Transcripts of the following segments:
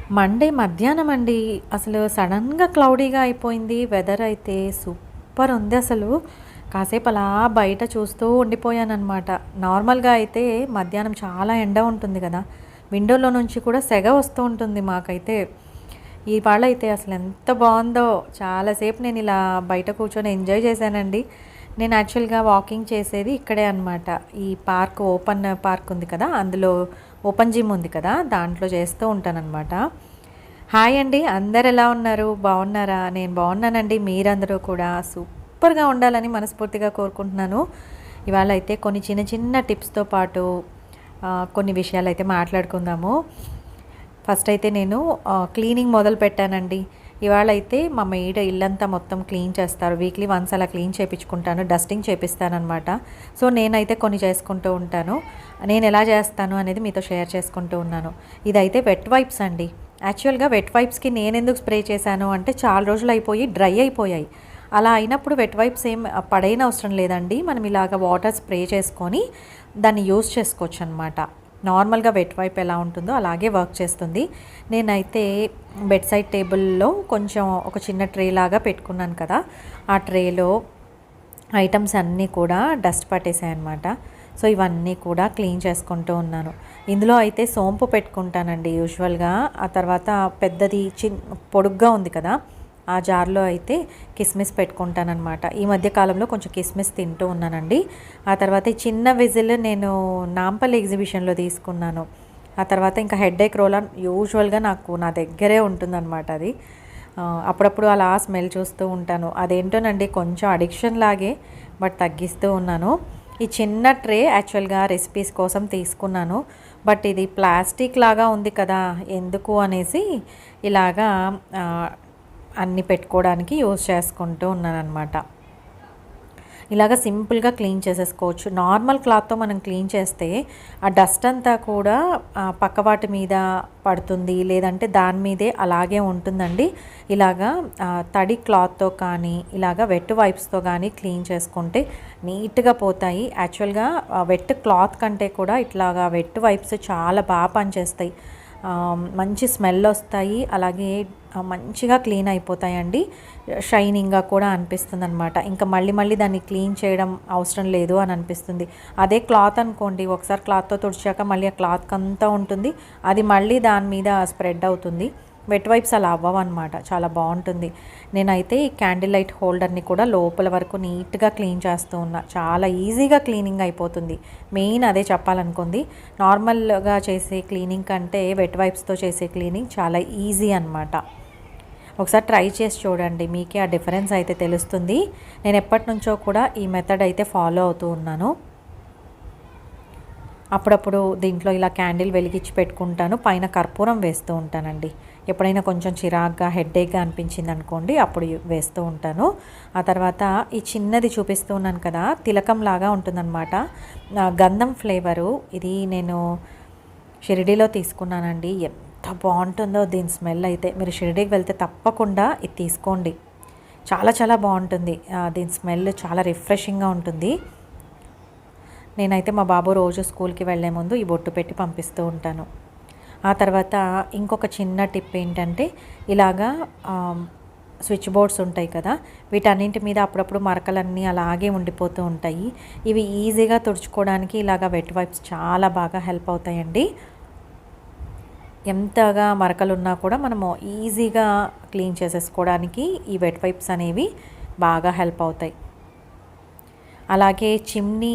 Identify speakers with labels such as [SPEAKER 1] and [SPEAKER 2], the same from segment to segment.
[SPEAKER 1] Monday మధ్యాహ్నం అండి. అసలు సడన్‌గా క్లౌడీగా అయిపోయింది. వెదర్ అయితే సూపర్ ఉంది అసలు. కాసేపు అలా బయట చూస్తూ ఉండిపోయాననమాట. నార్మల్‌గా అయితే మధ్యాహ్నం చాలా ఎండ ఉంటుంది గదా! విండోలో నుంచి కూడా సెగ వస్తూ ఉంటుంది మాకైతే. ఇవాళైతే అసలు ఎంత బావుందో! చాలా సేపు నేను ఇలా బయట కూర్చొని ఎంజాయ్ చేశానండి. నేను యాక్చువల్‌గా వాకింగ్ చేసేది ఇక్కడే అనమాట. ఈ పార్క్ ఓపెన్ పార్క్ ఉంది కదా! అందులో ఓపెన్ జిమ్ ఉంది కదా! దాంట్లో చేస్తూ ఉంటాననమాట. హాయ్ అండి. అందరు ఎలా ఉన్నారు? బాగున్నారా? నేను బాగున్నానండి. మీరందరూ కూడా సూపర్‌గా ఉండాలని మనస్ఫూర్తిగా కోరుకుంటున్నాను. ఇవాళ అయితే కొన్ని చిన్న చిన్న టిప్స్‌తో పాటు కొన్ని విషయాలైతే మాట్లాడుకుందాము. ఫస్ట్ అయితే నేను క్లీనింగ్ మొదలుపెట్టానండి. ఇవాళైతే మా మెయిడ్ ఇల్లంతా మొత్తం క్లీన్ చేస్తారు. వీక్లీ వన్స్ అలా క్లీన్ చేపించుకుంటాను. డస్టింగ్ చేపిస్తాననమాట. సో, నేనైతే కొన్ని చేసుకుంటూ ఉంటాను. నేను ఎలా చేస్తాను అనేది మీతో షేర్ చేసుకుంటూ ఉన్నాను. ఇదైతే వెట్ వైప్స్ అండి. యాక్చువల్‌గా వెట్ వైప్స్‌కి నేనెందుకు స్ప్రే చేశాను అంటే చాలా రోజులు అయిపోయి డ్రై అయిపోయాయి. అలా అయినప్పుడు వెట్ వైప్స్ ఏం పడేయనవసరం లేదండి. మనం ఇలాగ వాటర్ స్ప్రే చేసుకొని దాన్ని యూజ్ చేసుకోవచ్చనమాట. నార్మల్‌గా వెట్ వైప్ ఎలా ఉంటుందో అలాగే వర్క్ చేస్తుంది. నేనైతే బెడ్ సైడ్ టేబుల్‌లో కొంచెం ఒక చిన్న ట్రే లాగా పెట్టుకున్నాను కదా! ఆ ట్రేలో ఐటమ్స్ అన్నీ కూడా డస్ట్ పట్టేసాయన్నమాట. సో, ఇవన్నీ కూడా క్లీన్ చేసుకుంటూ ఉన్నాను. ఇందులో అయితే సోంపు పెట్టుకుంటానండి యూజువల్‌గా. ఆ తర్వాత పెద్దది పొడుగ్గా ఉంది కదా! ఆ జార్‌లో అయితే కిస్మిస్ పెట్టుకుంటాననమాట. ఈ మధ్య కాలంలో కొంచెం కిస్మిస్ తింటూ ఉన్నానండి. ఆ తర్వాత ఈ చిన్న విజిల్ నేను నాంపల్లి ఎగ్జిబిషన్‌లో తీసుకున్నాను. ఆ తర్వాత ఇంకా హెడేక్ రోలర్ యూజువల్‌గా నా దగ్గరే ఉంటుందన్నమాట అది. అప్పుడప్పుడు అలా స్మెల్ చూస్తూ ఉంటాను. అదేంటోనండి కొంచెం అడిక్షన్ లాగే, బట్ తగ్గిస్తూ ఉన్నాను. ఈ చిన్న ట్రే యాక్చువల్‌గా రెసిపీస్ కోసం తీసుకున్నాను. బట్ ఇది ప్లాస్టిక్ లాగా ఉంది కదా! ఎందుకు అనేసి ఇలాగా అన్నీ పెట్టుకోవడానికి యూజ్ చేసుకుంటూ ఉన్నానన్నమాట. ఇలాగ సింపుల్గా క్లీన్ చేసేసుకోవచ్చు. నార్మల్ క్లాత్తో మనం క్లీన్ చేస్తే ఆ డస్ట్ అంతా కూడా పక్కవాటి మీద పడుతుంది, లేదంటే దాని మీదే అలాగే ఉంటుందండి. ఇలాగా తడి క్లాత్తో కానీ ఇలాగ వెట్ వైప్స్తో కానీ క్లీన్ చేసుకుంటే నీట్గా పోతాయి. యాక్చువల్గా వెట్ క్లాత్ కంటే కూడా ఇట్లాగా వెట్ వైప్స్ చాలా బాగా పనిచేస్తాయి. మంచి స్మెల్ వస్తాయి. అలాగే మంచిగా క్లీన్ అయిపోతాయండి. షైనింగ్గా కూడా అనిపిస్తుంది అనమాట. ఇంకా మళ్ళీ మళ్ళీ దాన్ని క్లీన్ చేయడం అవసరం లేదు అని అనిపిస్తుంది. అదే క్లాత్ అనుకోండి, ఒకసారి క్లాత్తో తుడిచాక మళ్ళీ ఆ క్లాత్ అంతా ఉంటుంది, అది మళ్ళీ దాని మీద స్ప్రెడ్ అవుతుంది. వెట్ వైప్స్ అలా అవ్వవన్నమాట. చాలా బాగుంటుంది. నేనైతే ఈ క్యాండిల్ లైట్ హోల్డర్ని కూడా లోపల వరకు నీట్గా క్లీన్ చేస్తూ ఉన్నా. చాలా ఈజీగా క్లీనింగ్ అయిపోతుంది. మెయిన్ అదే చెప్పాలనుకుంది. నార్మల్గా చేసే క్లీనింగ్ కంటే వెట్ వైప్స్తో చేసే క్లీనింగ్ చాలా ఈజీ అనమాట. ఒకసారి ట్రై చేసి చూడండి, మీకే ఆ డిఫరెన్స్ అయితే తెలుస్తుంది. నేను ఎప్పటి నుంచో కూడా ఈ మెథడ్ అయితే ఫాలో అవుతూ ఉన్నాను. అప్పుడప్పుడు దీంట్లో ఇలా క్యాండిల్ వెలిగించి పెట్టుకుంటాను. పైన కర్పూరం వేస్తూ ఉంటానండి. ఎప్పుడైనా కొంచెం చిరాగ్గా హెడ్ఏక్గా అనిపించింది అనుకోండి, అప్పుడు వేస్తూ ఉంటాను. ఆ తర్వాత ఈ చిన్నది చూపిస్తూ ఉన్నాను కదా, తిలకంలాగా ఉంటుందన్నమాట. గంధం ఫ్లేవరు ఇది నేను షిరిడీలో తీసుకున్నానండి. ఎంత బాగుంటుందో దీని స్మెల్ అయితే. మీరు షిరిడీకి వెళ్తే తప్పకుండా ఇది తీసుకోండి. చాలా చాలా బాగుంటుంది. దీని స్మెల్ చాలా రిఫ్రెషింగ్గా ఉంటుంది. నేనైతే మా బాబు రోజు స్కూల్కి వెళ్ళే ముందు ఈ బొట్టు పెట్టి పంపిస్తూ ఉంటాను. ఆ తర్వాత ఇంకొక చిన్న టిప్ ఏంటంటే, ఇలాగా స్విచ్ బోర్డ్స్ ఉంటాయి కదా, వీటన్నింటి మీద అప్పుడప్పుడు మరకలన్నీ అలాగే ఉండిపోతూ ఉంటాయి. ఇవి ఈజీగా తుడుచుకోవడానికి ఇలాగ వెట్ వైప్స్ చాలా బాగా హెల్ప్ అవుతాయండి. ఎంతగా మరకలున్నా కూడా మనము ఈజీగా క్లీన్ చేసేసుకోవడానికి ఈ వెట్ వైప్స్ అనేవి బాగా హెల్ప్ అవుతాయి. అలాగే చిమ్నీ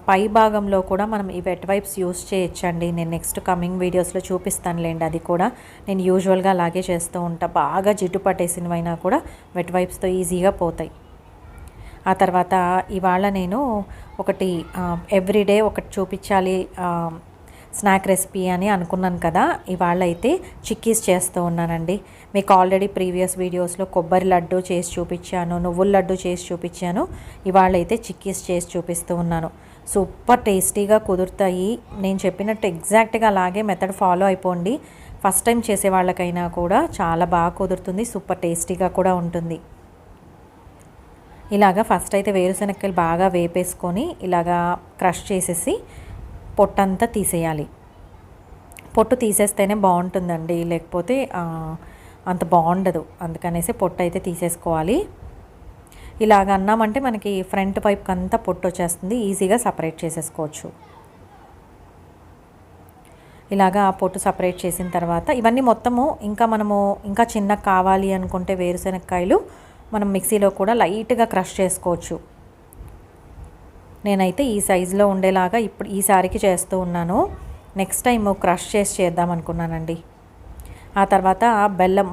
[SPEAKER 1] పై భాగంలో కూడా మనం ఈ వెట్ వైప్స్ యూస్ చేయొచ్చండి. నేను నెక్స్ట్ కమింగ్ వీడియోస్లో చూపిస్తానులేండి. అది కూడా నేను యూజువల్గా అలాగే చేస్తూ ఉంటా. బాగా జిడ్డు పట్టేసినవైనా కూడా వెట్ వైప్స్తో ఈజీగా పోతాయి. ఆ తర్వాత ఇవాళ నేను ఒకటి ఎవ్రీడే ఒకటి చూపించాలి స్నాక్ రెసిపీ అని అనుకున్నాను కదా, ఇవాళ అయితే చిక్కీస్ చేస్తూ ఉన్నానండి. మీకు ఆల్రెడీ ప్రీవియస్ వీడియోస్లో కొబ్బరి లడ్డు చేసి చూపించాను, నువ్వుల లడ్డు చేసి చూపించాను. ఇవాళ అయితే చిక్కీస్ చేసి చూపిస్తూ ఉన్నాను. సూపర్ టేస్టీగా కుదురుతాయి. నేను చెప్పినట్టు ఎగ్జాక్ట్గా అలాగే మెథడ్ ఫాలో అయిపోండి. ఫస్ట్ టైం చేసే వాళ్ళకైనా కూడా చాలా బాగా కుదురుతుంది. సూపర్ టేస్టీగా కూడా ఉంటుంది. ఇలాగా ఫస్ట్ అయితే వేరుశనగకాయలు బాగా వేపేసుకొని ఇలాగా క్రష్ చేసేసి పొట్టంతా తీసేయాలి. పొట్టు తీసేస్తేనే బాగుంటుందండి, లేకపోతే అంత బాగుండదు. అందుకనేసి పొట్టు అయితే తీసేసుకోవాలి. ఇలాగ అన్నామంటే మనకి ఫ్రంట్ పైప్కి అంతా పొట్టు వచ్చేస్తుంది, ఈజీగా సపరేట్ చేసేసుకోవచ్చు. ఇలాగా పొట్టు సపరేట్ చేసిన తర్వాత ఇవన్నీ మొత్తము ఇంకా చిన్నగా కావాలి అనుకుంటే వేరుశనగకాయలు మనం మిక్సీలో కూడా లైట్గా క్రష్ చేసుకోవచ్చు. నేనైతే ఈ సైజులో ఉండేలాగా ఇప్పుడు ఈసారికి చేస్తూ ఉన్నాను. నెక్స్ట్ టైం క్రష్ చేసి చేద్దాం అనుకున్నానండి. ఆ తర్వాత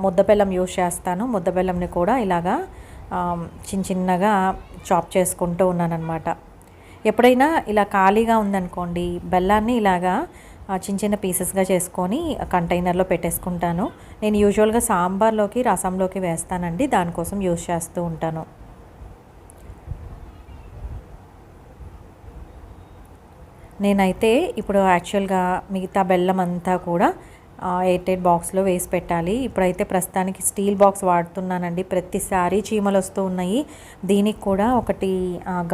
[SPEAKER 1] ముద్ద బెల్లం యూజ్ చేస్తాను. ముద్ద బెల్లంని కూడా ఇలాగా చిన్నగా చాప్ చేసుకుంటూ ఉన్నానన్నమాట. ఎప్పుడైనా ఇలా ఖాళీగా ఉందనుకోండి, బెల్లాన్ని ఇలాగా చిన్న పీసెస్గా చేసుకొని కంటైనర్లో పెట్టేసుకుంటాను. నేను యూజువల్గా సాంబార్లోకి రసంలోకి వేస్తానండి, దానికోసం యూజ్ చేస్తూ ఉంటాను. నేనైతే ఇప్పుడు యాక్చువల్గా మిగతా బెల్లం అంతా కూడా ఎయిర్టైట్ బాక్స్లో వేసి పెట్టాలి. ఇప్పుడైతే ప్రస్తుతానికి స్టీల్ బాక్స్ వాడుతున్నానండి. ప్రతిసారి చీమలు వస్తూ ఉన్నాయి. దీనికి కూడా ఒకటి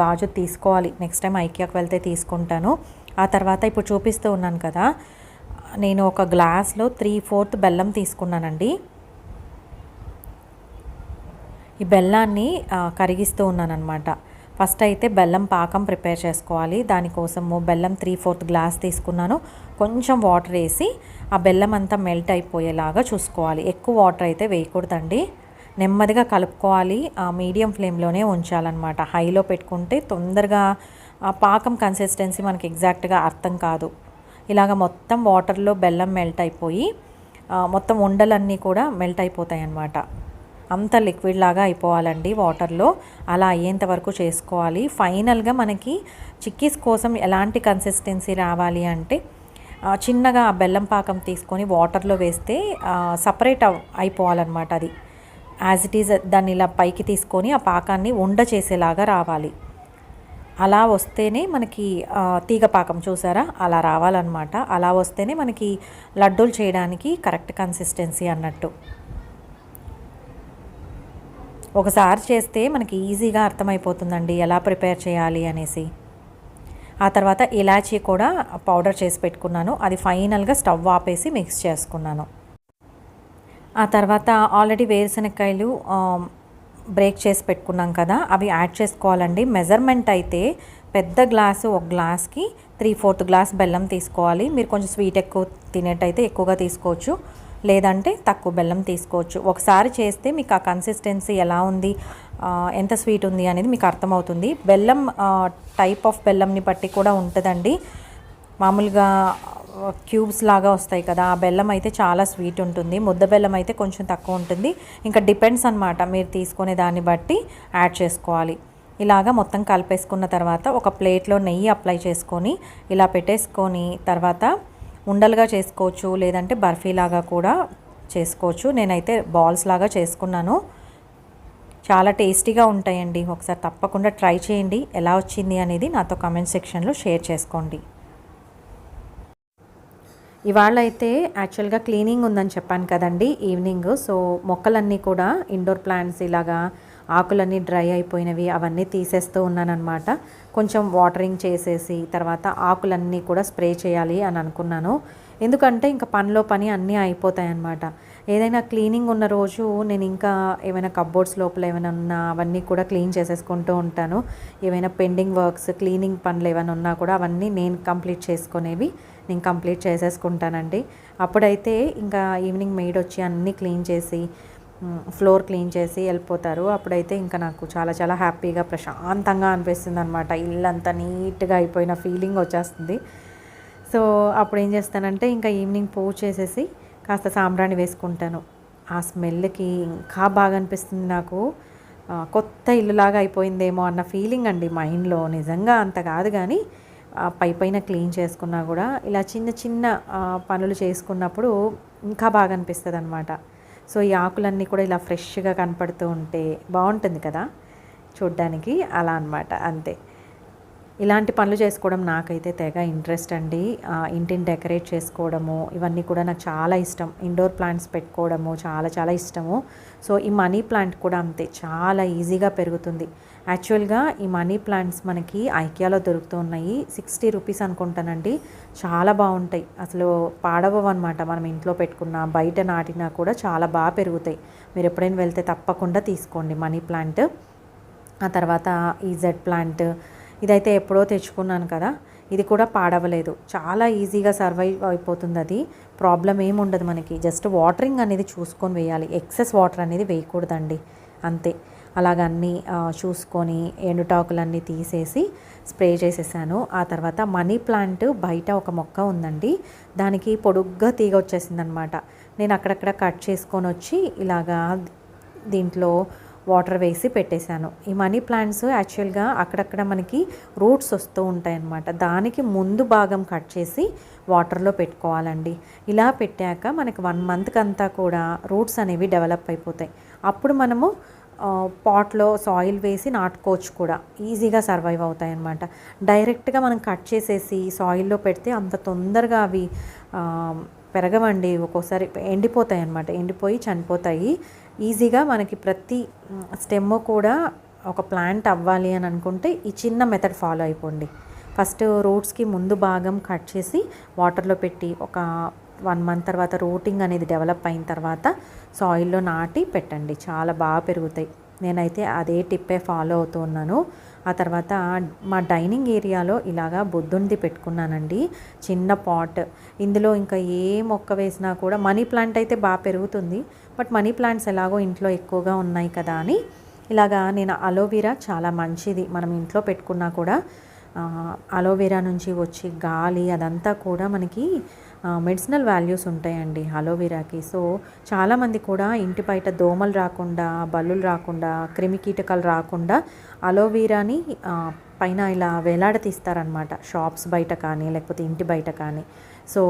[SPEAKER 1] గాజు తీసుకోవాలి. నెక్స్ట్ టైం ఐకియాకి వెళ్తే తీసుకుంటాను. ఆ తర్వాత ఇప్పుడు చూపిస్తూ ఉన్నాను కదా, నేను ఒక గ్లాస్లో 3/4 బెల్లం తీసుకున్నానండి. ఈ బెల్లాన్ని కరిగిస్తూ ఉన్నానన్నమాట. ఫస్ట్ అయితే బెల్లం పాకం ప్రిపేర్ చేసుకోవాలి. దానికోసము బెల్లం 3/4 గ్లాస్ తీసుకున్నాను. కొంచెం వాటర్ వేసి ఆ బెల్లం అంతా మెల్ట్ అయిపోయేలాగా చూసుకోవాలి. ఎక్కువ వాటర్ అయితే వేయకూడదండి. నెమ్మదిగా కలుపుకోవాలి. మీడియం ఫ్లేమ్లోనే ఉంచాలన్నమాట. హైలో పెట్టుకుంటే తొందరగా పాకం కన్సిస్టెన్సీ మనకి ఎగ్జాక్ట్గా అర్థం కాదు. ఇలాగ మొత్తం వాటర్లో బెల్లం మెల్ట్ అయిపోయి మొత్తం ఉండలన్నీ కూడా మెల్ట్ అయిపోతాయి అన్నమాట. అంత లిక్విడ్ లాగా అయిపోవాలండి వాటర్లో. అలా అయ్యేంత వరకు చేసుకోవాలి. ఫైనల్గా మనకి చిక్కీస్ కోసం ఎలాంటి కన్సిస్టెన్సీ రావాలి అంటే చిన్నగా బెల్లం పాకం తీసుకొని వాటర్లో వేస్తే సపరేట్ అయిపోవాలన్నమాట. అది యాజ్ ఇట్ ఈజ్ దాన్ని ఇలా పైకి తీసుకొని ఆ పాకాన్ని ఉండ చేసేలాగా రావాలి. అలా వస్తేనే మనకి తీగ పాకం చూసారా, అలా రావాలన్నమాట. అలా వస్తేనే మనకి లడ్డూలు చేయడానికి కరెక్ట్ కన్సిస్టెన్సీ అన్నట్టు. ఒకసారి చేస్తే మనకి ఈజీగా అర్థమైపోతుందండి ఎలా ప్రిపేర్ చేయాలి అనేసి. ఆ తర్వాత ఇలాచీ కూడా పౌడర్ చేసి పెట్టుకున్నాను. అది ఫైనల్గా స్టవ్ ఆపేసి మిక్స్ చేసుకున్నాను. ఆ తర్వాత ఆల్రెడీ వేరుశనగకాయలు బ్రేక్ చేసి పెట్టుకున్నాం కదా, అవి యాడ్ చేసుకోవాలండి. మెజర్మెంట్ అయితే పెద్ద గ్లాసు ఒక గ్లాస్కి 3/4 గ్లాస్ బెల్లం తీసుకోవాలి. మీరు కొంచెం స్వీట్ ఎక్కువ తినేటైతే ఎక్కువగా తీసుకోవచ్చు, లేదంటే తక్కువ బెల్లం తీసుకోవచ్చు. ఒకసారి చేస్తే మీకు ఆ కన్సిస్టెన్సీ ఎలా ఉంది, ఎంత స్వీట్ ఉంది అనేది మీకు అర్థమవుతుంది. బెల్లం టైప్ ఆఫ్ బెల్లంని బట్టి కూడా ఉంటుందండి. మామూలుగా క్యూబ్స్ లాగా వస్తాయి కదా, ఆ బెల్లం అయితే చాలా స్వీట్ ఉంటుంది. ముద్ద బెల్లం అయితే కొంచెం తక్కువ ఉంటుంది. ఇంకా డిపెండ్స్ అన్నమాట, మీరు తీసుకునే దాన్ని బట్టి యాడ్ చేసుకోవాలి. ఇలాగా మొత్తం కలిపేసుకున్న తర్వాత ఒక ప్లేట్లో నెయ్యి అప్లై చేసుకొని ఇలా పెట్టేసుకొని తర్వాత ఉండలుగా చేసుకోవచ్చు, లేదంటే బర్ఫీలాగా కూడా చేసుకోవచ్చు. నేనైతే బాల్స్ లాగా చేసుకున్నాను. చాలా టేస్టీగా ఉంటాయండి. ఒకసారి తప్పకుండా ట్రై చేయండి. ఎలా వచ్చింది అనేది నాతో కామెంట్ సెక్షన్లో షేర్ చేసుకోండి. ఇవాళ అయితే యాక్చువల్గా క్లీనింగ్ ఉందని చెప్పాను కదండి ఈవినింగ్. సో మొక్కలన్నీ కూడా ఇండోర్ ప్లాంట్స్ ఇలాగా ఆకులన్నీ డ్రై అయిపోయినవి అవన్నీ తీసేస్తూ ఉన్నానన్నమాట. కొంచెం వాటరింగ్ చేసేసి తర్వాత ఆకులన్నీ కూడా స్ప్రే చేయాలి అని అనుకున్నాను. ఎందుకంటే ఇంకా పనిలో పని అన్నీ అయిపోతాయన్నమాట. ఏదైనా క్లీనింగ్ ఉన్న రోజు నేను ఇంకా ఏమైనా కప్బోర్డ్స్ లోపల ఏమైనా ఉన్నా అవన్నీ కూడా క్లీన్ చేసేసుకుంటూ ఉంటాను. ఏమైనా పెండింగ్ వర్క్స్ క్లీనింగ్ పనులు ఏమైనా ఉన్నా కూడా అవన్నీ నేను కంప్లీట్ చేసేసుకుంటానండి. అప్పుడైతే ఇంకా ఈవినింగ్ మెయిడ్ వచ్చి అన్నీ క్లీన్ చేసి ఫ్లోర్ క్లీన్ చేసి వెళ్ళిపోతారు. అప్పుడైతే ఇంకా నాకు చాలా చాలా హ్యాపీగా ప్రశాంతంగా అనిపిస్తుంది అనమాట. ఇల్లంతా నీట్గా అయిపోయిన ఫీలింగ్ వచ్చేస్తుంది. సో అప్పుడు ఏం చేస్తానంటే ఇంకా ఈవినింగ్ పూజ చేసేసి కాస్త సాంబ్రాణి వేసుకుంటాను. ఆ స్మెల్కి ఇంకా బాగా అనిపిస్తుంది నాకు. కొత్త ఇల్లులాగా అయిపోయిందేమో అన్న ఫీలింగ్ అండి మైండ్లో. నిజంగా అంత కాదు కానీ పైన క్లీన్ చేసుకున్నా కూడా ఇలా చిన్న చిన్న పనులు చేసుకున్నప్పుడు ఇంకా బాగా అనిపిస్తుంది అనమాట. సో ఈ ఆకులన్నీ కూడా ఇలా ఫ్రెష్గా కనపడుతూ ఉంటే బాగుంటుంది కదా చూడ్డానికి, అలా అనమాట. అంతే, ఇలాంటి పనులు చేసుకోవడం నాకైతే తెగ ఇంట్రెస్ట్ అండి. ఇంటిని డెకరేట్ చేసుకోవడము ఇవన్నీ కూడా నాకు చాలా ఇష్టం. ఇండోర్ ప్లాంట్స్ పెట్టుకోవడము చాలా చాలా ఇష్టము. సో ఈ మనీ ప్లాంట్ కూడా అంతే, చాలా ఈజీగా పెరుగుతుంది. యాక్చువల్గా ఈ మనీ ప్లాంట్స్ మనకి ఐకియాలో దొరుకుతూ ఉన్నాయి. 60 రూపీస్ అనుకుంటానండి. చాలా బాగుంటాయి, అసలు పాడవవు అనమాట. మనం ఇంట్లో పెట్టుకున్న బయట నాటినా కూడా చాలా బాగా పెరుగుతాయి. మీరు ఎప్పుడైనా వెళ్తే తప్పకుండా తీసుకోండి మనీ ప్లాంట్. ఆ తర్వాత ఈ జెడ్ ప్లాంట్, ఇదైతే ఎప్పుడో తెచ్చుకున్నాను కదా, ఇది కూడా పాడవలేదు. చాలా ఈజీగా సర్వైవ్ అయిపోతుంది. అది ప్రాబ్లం ఏముండదు మనకి. జస్ట్ వాటరింగ్ అనేది చూసుకొని వేయాలి, ఎక్సెస్ వాటర్ అనేది వేయకూడదండి, అంతే. అలాగన్నీ చూసుకొని ఎండుటాకులన్నీ తీసేసి స్ప్రే చేసేసాను. ఆ తర్వాత మనీ ప్లాంట్ బయట ఒక మొక్క ఉందండి, దానికి పొడుగ్గా తీగ వచ్చేసిందనమాట. నేను అక్కడక్కడ కట్ చేసుకొని వచ్చి ఇలాగా దీంట్లో వాటర్ వేసి పెట్టేశాను. ఈ మనీ ప్లాంట్స్ యాక్చువల్గా అక్కడక్కడ మనకి రూట్స్ వస్తూ ఉంటాయన్నమాట. దానికి ముందు భాగం కట్ చేసి వాటర్లో పెట్టుకోవాలండి. ఇలా పెట్టాక మనకి 1 మంత్కి అంతా కూడా రూట్స్ అనేవి డెవలప్ అయిపోతాయి. అప్పుడు మనము పాట్లో సాయిల్ వేసి నాటుకోవచ్చు కూడా, ఈజీగా సర్వైవ్ అవుతాయి అన్నమాట. డైరెక్ట్గా మనం కట్ చేసేసి సాయిల్లో పెడితే అంత తొందరగా అవి పెరగవండి. ఒక్కోసారి ఎండిపోతాయి అన్నమాట, ఎండిపోయి చనిపోతాయి. ఈజీగా మనకి ప్రతి స్టెమ్ కూడా ఒక ప్లాంట్ అవ్వాలి అని అనుకుంటే ఈ చిన్న మెథడ్ ఫాలో అయిపోండి. ఫస్ట్ రూట్స్కి ముందు భాగం కట్ చేసి వాటర్లో పెట్టి ఒక 1 మంత్ తర్వాత రూటింగ్ అనేది డెవలప్ అయిన తర్వాత సాయిల్లో నాటి పెట్టండి, చాలా బాగా పెరుగుతాయి. నేనైతే అదే టిప్పే ఫాలో అవుతూ ఉన్నాను. ఆ తర్వాత మా డైనింగ్ ఏరియాలో ఇలాగా బుద్ధునిది పెట్టుకున్నానండి, చిన్న పాట్. ఇందులో ఇంకా ఏ మొక్క వేసినా కూడా మనీ ప్లాంట్ అయితే బాగా పెరుగుతుంది. బట్ మనీ ప్లాంట్స్ ఎలాగో ఇంట్లో ఎక్కువగా ఉన్నాయి కదా అని ఇలాగా నేను అలోవెరా చాలా మంచిది, మనం ఇంట్లో పెట్టుకున్నా కూడా అలోవెరా నుంచి వచ్చే గాలి అదంతా కూడా మనకి మెడిసినల్ వాల్యూస్ ఉంటాయండి అలోవెరాకి. సో చాలామంది కూడా ఇంటి బయట దోమలు రాకుండా, బల్లులు రాకుండా, క్రిమికీటకాలు రాకుండా అలోవెరాని పైన ఇలా వేలాడతీస్తారనమాట, షాప్స్ బయట కానీ లేకపోతే ఇంటి బయట కానీ. సో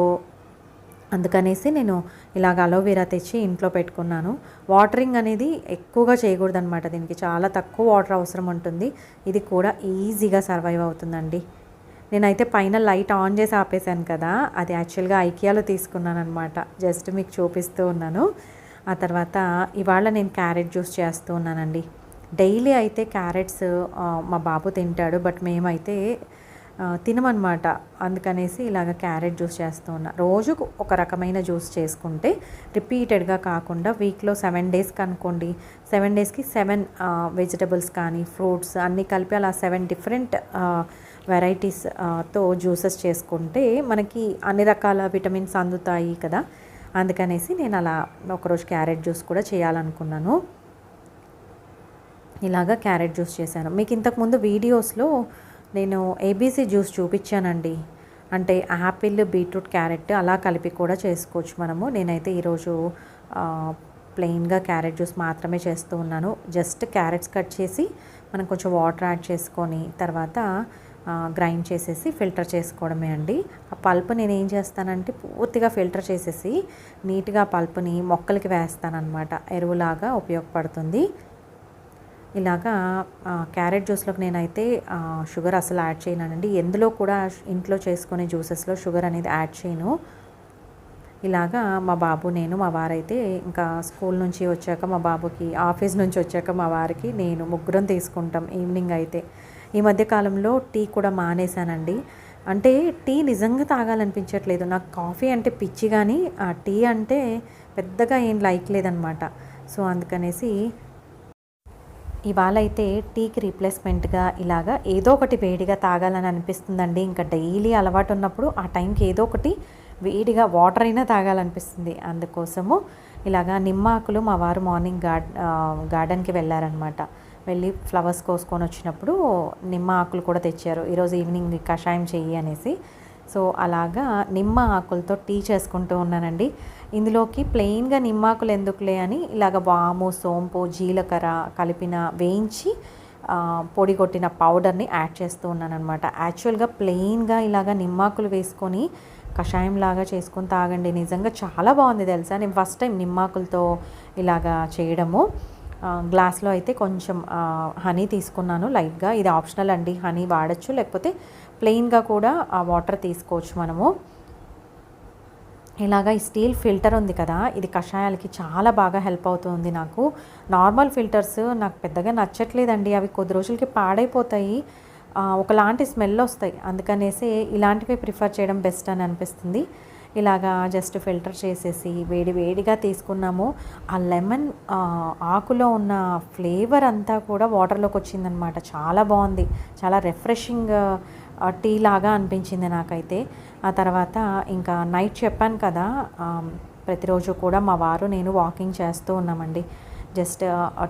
[SPEAKER 1] అందుకనేసి నేను ఇలాగ అలోవెరా తెచ్చి ఇంట్లో పెట్టుకున్నాను. వాటరింగ్ అనేది ఎక్కువగా చేయకూడదనమాట, దీనికి చాలా తక్కువ వాటర్ అవసరం ఉంటుంది. ఇది కూడా ఈజీగా సర్వైవ్ అవుతుందండి. నేనైతే పైన లైట్ ఆన్ చేసి ఆపేసాను కదా, అది యాక్చువల్గా ఐకియాలో తీసుకున్నాను అనమాట, జస్ట్ మీకు చూపిస్తూ ఉన్నాను. ఆ తర్వాత ఇవాళ నేను క్యారెట్ జ్యూస్ చేస్తూ ఉన్నానండి. డైలీ అయితే క్యారెట్స్ మా బాబు తింటాడు, బట్ మేమైతే తినమన్నమాట. అందుకనేసి ఇలాగ క్యారెట్ జ్యూస్ చేస్తూ ఉన్నా. రోజుకు ఒక రకమైన జ్యూస్ చేసుకుంటే రిపీటెడ్గా కాకుండా వీక్లో 7 డేస్కి అనుకోండి, 7 డేస్కి 7 వెజిటబుల్స్ కానీ ఫ్రూట్స్ అన్నీ కలిపి అలా 7 డిఫరెంట్ వెరైటీస్తో జ్యూసెస్ చేసుకుంటే మనకి అన్ని రకాల విటమిన్స్ అందుతాయి కదా. అందుకనేసి నేను అలా ఒకరోజు క్యారెట్ జ్యూస్ కూడా చేయాలనుకున్నాను. ఇలాగ క్యారెట్ జ్యూస్ చేశాను. మీకు ఇంతకుముందు వీడియోస్లో నేను ఏబీసీ జ్యూస్ చూపించానండి, అంటే యాపిల్, బీట్రూట్, క్యారెట్ అలా కలిపి కూడా చేసుకోవచ్చు మనము. నేనైతే ఈరోజు ప్లెయిన్గా క్యారెట్ జ్యూస్ మాత్రమే చేస్తూ ఉన్నాను. జస్ట్ క్యారెట్స్ కట్ చేసి మనం కొంచెం వాటర్ యాడ్ చేసుకొని తర్వాత గ్రైండ్ చేసేసి ఫిల్టర్ చేసుకోవడమే అండి. ఆ పల్ప్ నేను ఏం చేస్తానంటే పూర్తిగా ఫిల్టర్ చేసేసి నీట్గా పల్ప్ని మొక్కలకి వేస్తానన్నమాట, ఎరువులాగా ఉపయోగపడుతుంది. ఇలాగా క్యారెట్ జ్యూస్లోకి నేనైతే షుగర్ అసలు యాడ్ చేయనండి, ఎందులో కూడా ఇంట్లో చేసుకునే జ్యూసెస్లో షుగర్ అనేది యాడ్ చేయను. ఇలాగా మా బాబు, నేను, మా వారైతే ఇంకా స్కూల్ నుంచి వచ్చాక మా బాబుకి, ఆఫీస్ నుంచి వచ్చాక మా వారికి, నేను ముగ్గురం తీసుకుంటాం ఈవినింగ్ అయితే. ఈ మధ్యకాలంలో టీ కూడా మానేశానండి, అంటే టీ నిజంగా తాగాలనిపించట్లేదు. నాకు కాఫీ అంటే పిచ్చి, కానీ ఆ టీ అంటే పెద్దగా ఏం లైక్ లేదనమాట. సో అందుకనేసి ఇవాళ అయితే టీకి రీప్లేస్మెంట్గా ఇలాగా ఏదో ఒకటి వేడిగా తాగాలని అనిపిస్తుందండి. ఇంకా డైలీ అలవాటు ఉన్నప్పుడు ఆ టైంకి ఏదో ఒకటి వేడిగా వాటర్ అయినా తాగాలనిపిస్తుంది. అందుకోసము ఇలాగా నిమ్మాకులు మా వారు మార్నింగ్ గార్డెన్కి వెళ్ళారనమాట. వెళ్ళి ఫ్లవర్స్ కోసుకొని వచ్చినప్పుడు నిమ్మ ఆకులు కూడా తెచ్చారు. ఈరోజు ఈవినింగ్ కషాయం చెయ్యి అనేసి. సో అలాగా నిమ్మ ఆకులతో టీ చేసుకుంటూ ఉన్నానండి. ఇందులోకి ప్లెయిన్గా నిమ్మాకులు ఎందుకులే అని ఇలాగ వాము, సోంపు, జీలకర్ర కలిపిన వేయించి పొడి కొట్టిన పౌడర్ని యాడ్ చేస్తూ ఉన్నాను అనమాట. యాక్చువల్గా ప్లెయిన్గా ఇలాగ నిమ్మాకులు వేసుకొని కషాయం లాగా చేసుకొని తాగండి, నిజంగా చాలా బాగుంది తెలుసా. నేను ఫస్ట్ టైం నిమ్మాకులతో ఇలాగా చేయడము. గ్లాస్లో అయితే కొంచెం హనీ తీసుకున్నాను లైట్గా, ఇది ఆప్షనల్ అండి, హనీ వాడచ్చు, లేకపోతే ప్లెయిన్గా కూడా ఆ వాటర్ తీసుకోవచ్చు మనము. ఇలాగ ఈ స్టీల్ ఫిల్టర్ ఉంది కదా, ఇది కషాయాలకి చాలా బాగా హెల్ప్ అవుతుంది నాకు. నార్మల్ ఫిల్టర్స్ నాకు పెద్దగా నచ్చట్లేదండి, అవి కొద్ది రోజులకి పాడైపోతాయి, ఒకలాంటి స్మెల్ వస్తాయి. అందుకనేసి ఇలాంటివి ప్రిఫర్ చేయడం బెస్ట్ అని అనిపిస్తుంది. ఇలాగా జస్ట్ ఫిల్టర్ చేసేసి వేడి వేడిగా తీసుకున్నాము. ఆ లెమన్ ఆకులో ఉన్న ఫ్లేవర్ అంతా కూడా వాటర్లోకి వచ్చిందనమాట. చాలా బాగుంది, చాలా రిఫ్రెషింగ్ టీ లాగా అనిపించింది నాకైతే. ఆ తర్వాత ఇంకా నైట్ చెప్పాను కదా, ప్రతిరోజు కూడా మా వారు నేను వాకింగ్ చేస్తూ ఉన్నామండి. జస్ట్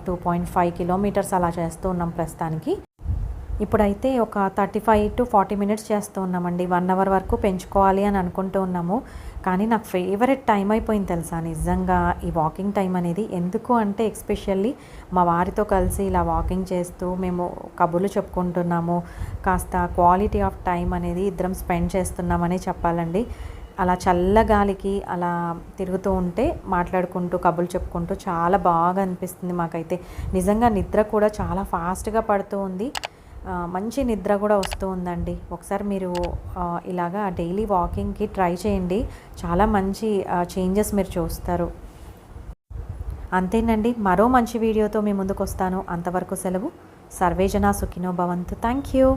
[SPEAKER 1] 2.5 కిలోమీటర్స్ అలా చేస్తూ ఉన్నాం ప్రస్తుతానికి. ఇప్పుడైతే ఒక 35 to 40 మినిట్స్ చేస్తూ ఉన్నామండి. 1 అవర్ వరకు పెంచుకోవాలి అని అనుకుంటూ ఉన్నాము. కానీ నాకు ఫేవరెట్ టైం అయిపోయింది తెలుసా నిజంగా ఈ వాకింగ్ టైం అనేది. ఎందుకు అంటే ఎస్పెషల్లీ మా వారితో కలిసి ఇలా వాకింగ్ చేస్తూ మేము కబుర్లు చెప్పుకుంటున్నాము, కాస్త క్వాలిటీ ఆఫ్ టైం అనేది ఇద్దరం స్పెండ్ చేస్తున్నామని చెప్పాలండి. అలా చల్లగాలికి అలా తిరుగుతూ ఉంటే మాట్లాడుకుంటూ కబుర్లు చెప్పుకుంటూ చాలా బాగా అనిపిస్తుంది మాకైతే. నిజంగా నిద్ర కూడా చాలా ఫాస్ట్గా పడుతూ ఉంది, మంచి నిద్ర కూడా వస్తూ ఉందండి. ఒకసారి మీరు ఇలాగా డైలీ వాకింగ్కి ట్రై చేయండి, చాలా మంచి చేంజెస్ మీరు చూస్తారు. అంతేనండి, మరో మంచి వీడియోతో మీ ముందుకు వస్తాను. అంతవరకు సెలవు. సర్వేజన సుఖినో భవంతు. Thank you.